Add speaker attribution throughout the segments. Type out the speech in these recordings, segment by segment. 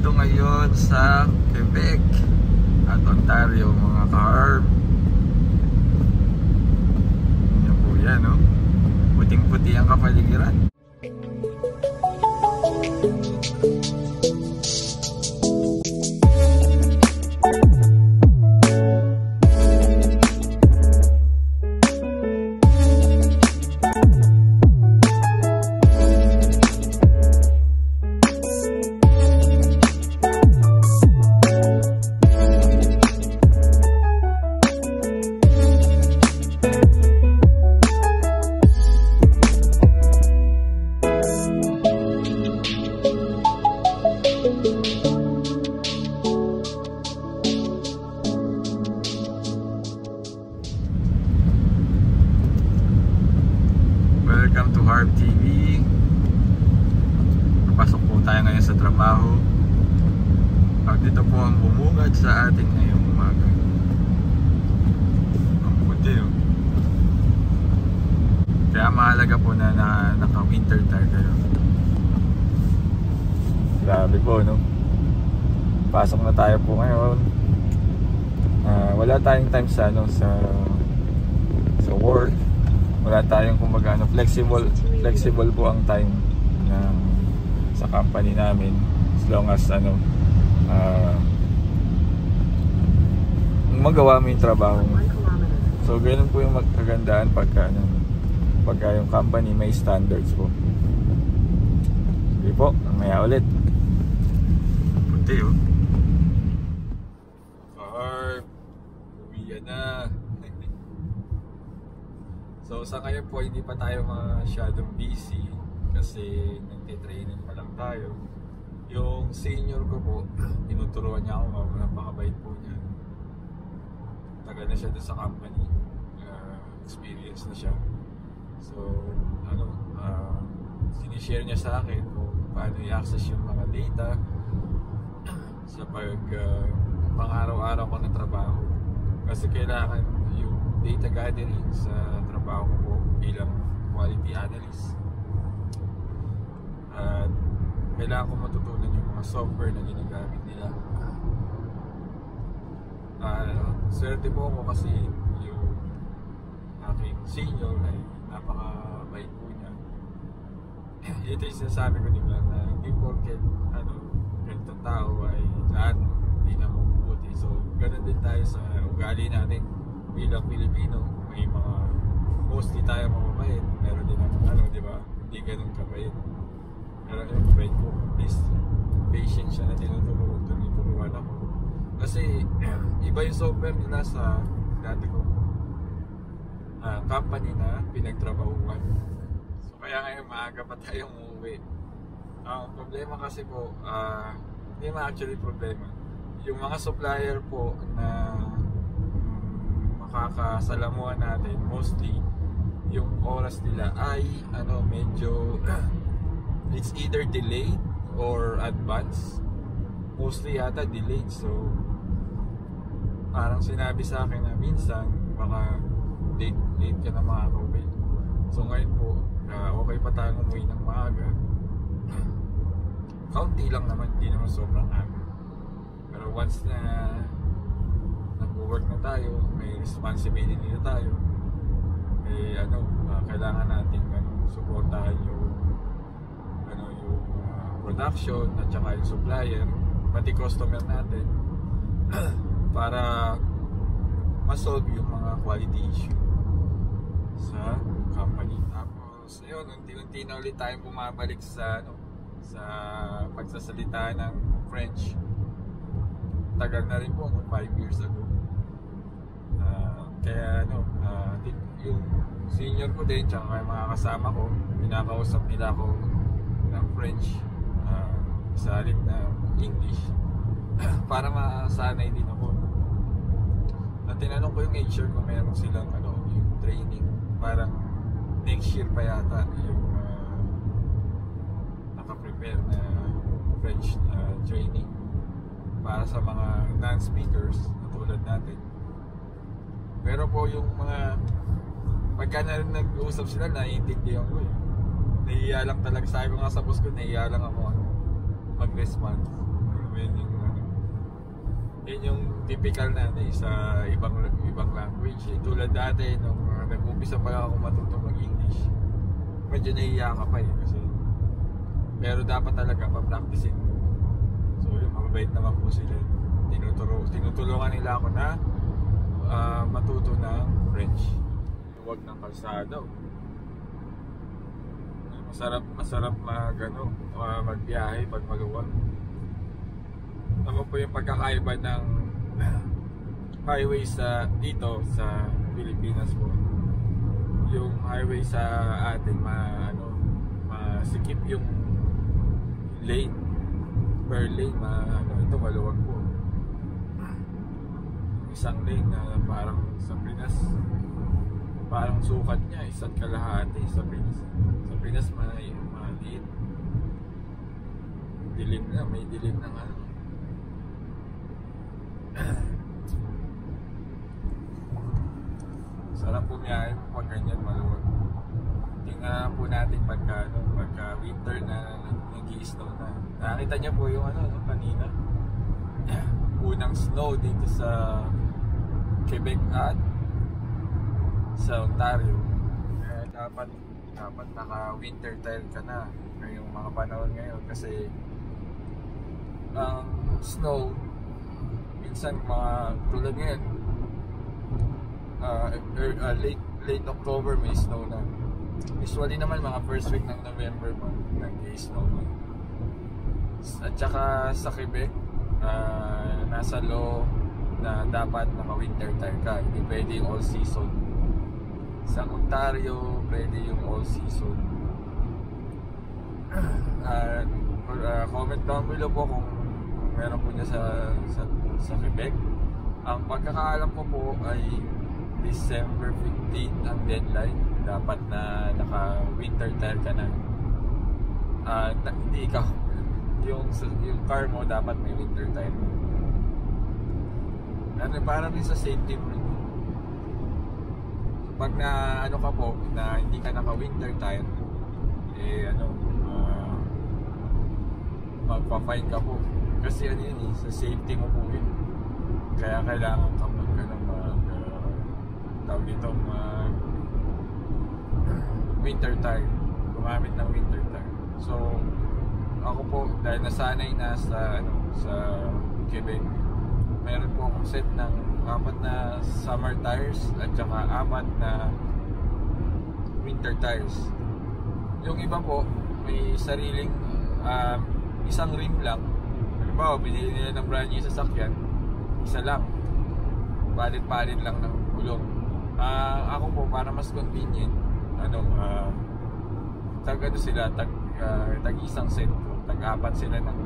Speaker 1: nandito ngayon sa Quebec at Ontario mga ka-arm. Yan po yan, no? Puting-puti ang kapaligiran. Welcome to Harp TV. Papasok po tayo ngayon sa trabaho. At dito po ang bumungad sa atin ngayong umaga. Ang puti, oh. Kaya mahalaga po na naka-winter tire kayo. Grabe po, no? Pasok na tayo po ngayon. Wala tayong time sa work. Wala tayong kumbaga flexible po ang time sa company namin as long as magawa mo yung trabaho mo. So ganoon po yung magkagandaan pagka yung company may standards po. Sige po, mamaya ulit. Punti, oh. Uwian na. So sa ngayon po hindi pa tayo masyadong busy kasi nagtitraining pa lang tayo. Yung senior ko po, tinuturuan niya ako, napakabait po niya. Tagal na siya doon sa company, experience na siya. So sinishare niya sa akin kung paano i-access yung mga data sa pang-araw-araw ko na trabaho. Kasi kailangan yung data gathering sa trabaho ko po bilang quality analyst. At kailangan ko matutunan yung mga software na ginagamit nila. Swerte po ako kasi yung aking senior ay napakabait po niya. Ito yung sinasabi ko diba na hindi porket ganitong tao ay lahat hindi na mabubuti. So ganun din tayo sa ugali natin bilang Pilipino. May mga mostly tayo mamamait, meron din ang di ba? Hindi ganun kabait. Pero yung kabait ko, at least patient siya na tinuturuan ako. Kasi iba yung software nila sa dati kong company na pinagtrabahuan. So kaya ngayon maaga pa tayong umuwi. Ang problema kasi po, hindi naman actually problema. Yung mga supplier po na makakasalamuhan natin, mostly yung oras nila ay medyo it's either delayed or advanced. Mostly yata delayed. So parang sinabi sa akin na minsan baka late ka na makaka-uwi. So ngayon po okay pa tayong umuwi ng maaga. Kaunti lang naman, hindi naman sobrang aga. Pero once na nag-work na tayo, may responsibility na tayo, kailangan natin suportahan yung production at saka yung supplier, pati customer natin para ma-solve yung mga quality issue sa company. Tapos ayun, unti-unti na ulit tayong bumabalik sa pagsasalita ng French. Tagal na rin po, 5 years ago. Kaya yung senior ko din tsaka mga kasama ko, pinakausap nila ako ng French sa halip na English para masanay din ako. At tinanong ko yung HR kung meron silang yung training, parang next year pa yata yung naka-prepare na French training para sa mga non-speakers na tulad natin. Pero po yung mga pagka nag-uusap sila, naiintindihan ko eh. Nahiya lang talaga, sabi ko nga sa boss ko, nahiya lang ako mag-respond. Yun yung ano, yun yung typical na sa ibang language. Tulad dati nung nag-umpisa pa lang ako matutong mag-English, medyo nahiya ka pa kasi, pero dapat talaga pa-practicein. So yung mababait naman po sila, tinutulungan nila ako na matuto ng French. Huwag ng kalsada. Masarap magbiyahe pag maluwag. Ano po yung pagkakaiba ng highway dito sa Pilipinas po. Yung highway sa atin masikip yung lane per lane, ito maluwag po. Isang lane na parang sa Pinas, parang sukat niya 1.5 sa Pinas. Sa Pinas maliit. Dilim na, may dilim ng sarap pumiyahe pag ganyan maluwag. Tingnan po natin pagka winter na nag-i-snow na. Nakita niyo po yung kanina. Unang snow dito sa Quebec at sa Ontario. Kaya dapat naka-winter tire ka na ngayong mga panahon ngayon kasi ang snow minsan mga tulad ngayon late October may snow na. Usually naman mga first week ng November nag-i-snow na. At saka sa Quebec nasa law na dapat naka-winter tire ka, hindi pwede yung all season. Sa Ontario pwede yung all season. Comment down below po kung meron po niya sa Quebec. Ang pagkakaalam ko po ay December 15 ang deadline. Dapat na naka-winter tire ka na. Hindi ikaw. Yung car mo dapat may winter tire. Para rin sa safety mo. Pag ka po, na hindi ka naka-winter tire, magpa-fine ka po. Kasi sa safety mo po yun. Kaya kailangan ka winter tire, gumamit ng winter tire. So ako po, dahil nasanay na sa Quebec, meron po akong set ng 4 na summer tires at saka 4 na winter tires. Yung iba po may sariling isang rim lang. Halimbawa, binili nila ng brand new sasakyan, isa lang, palit-palit lang ng gulong. Ako po, para mas convenient, tag isang set, tag-4 sila ng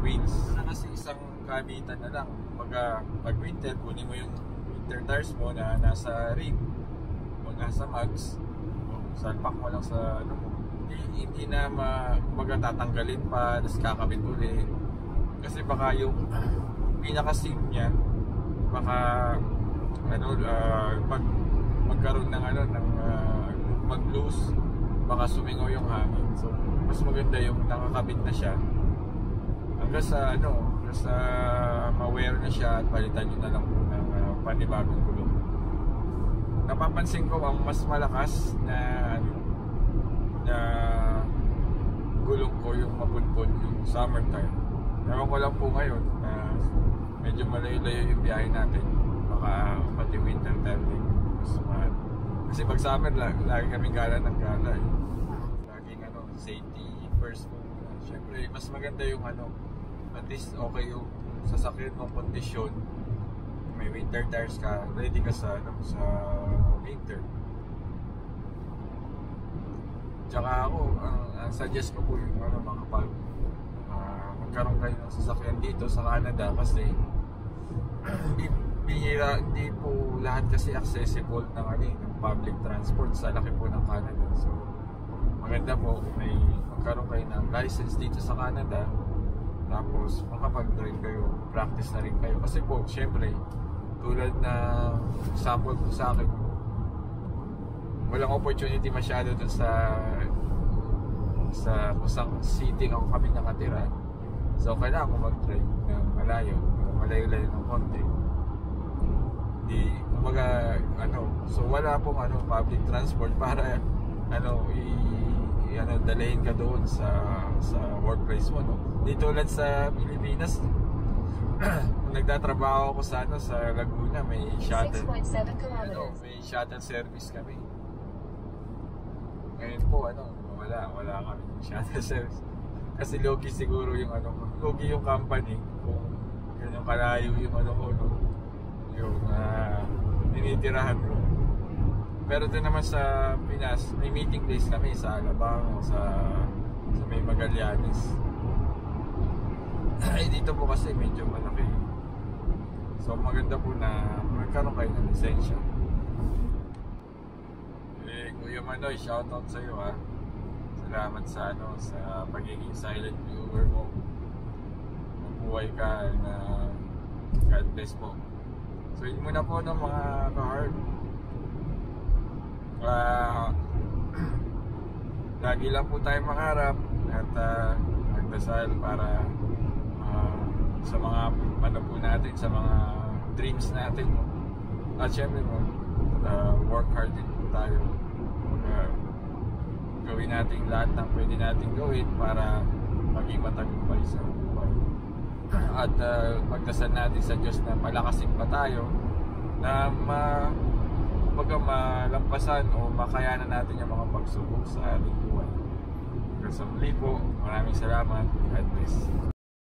Speaker 1: wheels. Kasi isang kamitan na lang. Pag winter, kunin mo yung winter tires mo na nasa rim o nasa mags, salpak mo lang sa hindi na tatanggalin pa, tapos kakabit ulit. Kasi baka yung pinaka-sim niya, baka magkaroon ng mag-loose, baka sumingaw yung hangin. So mas maganda yung nakakabit na siya hanggang sa ma-wear na siya at palitan nyo na lang po ng panibagong gulong. Napapansin ko ang mas malakas na gulong ko yung mabunbon, yung summer tire. Ewan ko lang po ngayon na medyo malayo-layo yung biyahe natin, baka pati winter tire din mas mahal. Kasi pag summer lagi kaming gala ng gala laging safety first po. Siyempre mas maganda yung at least okay yung sasakyan mong kondisyon, may winter tires ka, ready ka sa winter. Tsaka ako, ang suggest ko po yung magkaroon kayo ng sasakyan dito sa Canada kasi hindi po lahat kasi accessible ng public transport sa laki po ng Canada. So maganda po may magkaroon kayo ng license dito sa Canada, tapos makapag-drive kayo, practice na rin kayo. Kasi po, syempre, tulad na sample po sa akin, walang opportunity masyado dun sa kusang city ako kami nakatira. So kailangan ko mag-drive ng malayo-layo ng konti. Hindi, kumbaga, so wala pong public transport para dalhin ka doon sa workplace mo, no? Di tulad sa Pilipinas, nagtatrabaho ako sa Laguna, may shuttle.
Speaker 2: 6.7 kilometers.
Speaker 1: May shuttle service kami. Ngayon po, wala kami shuttle service. Kasi logi siguro yung logi yung company kung yun yung kalayo yung yung tinitirahan ko. Pero ito naman sa Pinas, may meeting place kami sa Alabang, sa may Magallanes. Dito po kasi medyo malaki. So maganda po na magkaroon kayo ng lisensya. Kuya Manoy, shoutout sa iyo ha. Salamat sa sa pagiging silent viewer mo. Mabuhay ka na God bless po. So yun muna po ng mga ka-hard. Lagi lang po tayo mangarap at magdasal para sa mga po natin, sa mga dreams natin. At syempre work hard din po tayo. Gawin natin lahat ng pwede natin gawin para maging matagumpay sa buhay. At magdasal natin sa Diyos na palakasin pa tayo na malampasan o makayanan natin yung mga pagsubok sa ating buhay. Hanggang sa muli po, maraming salamat. God bless.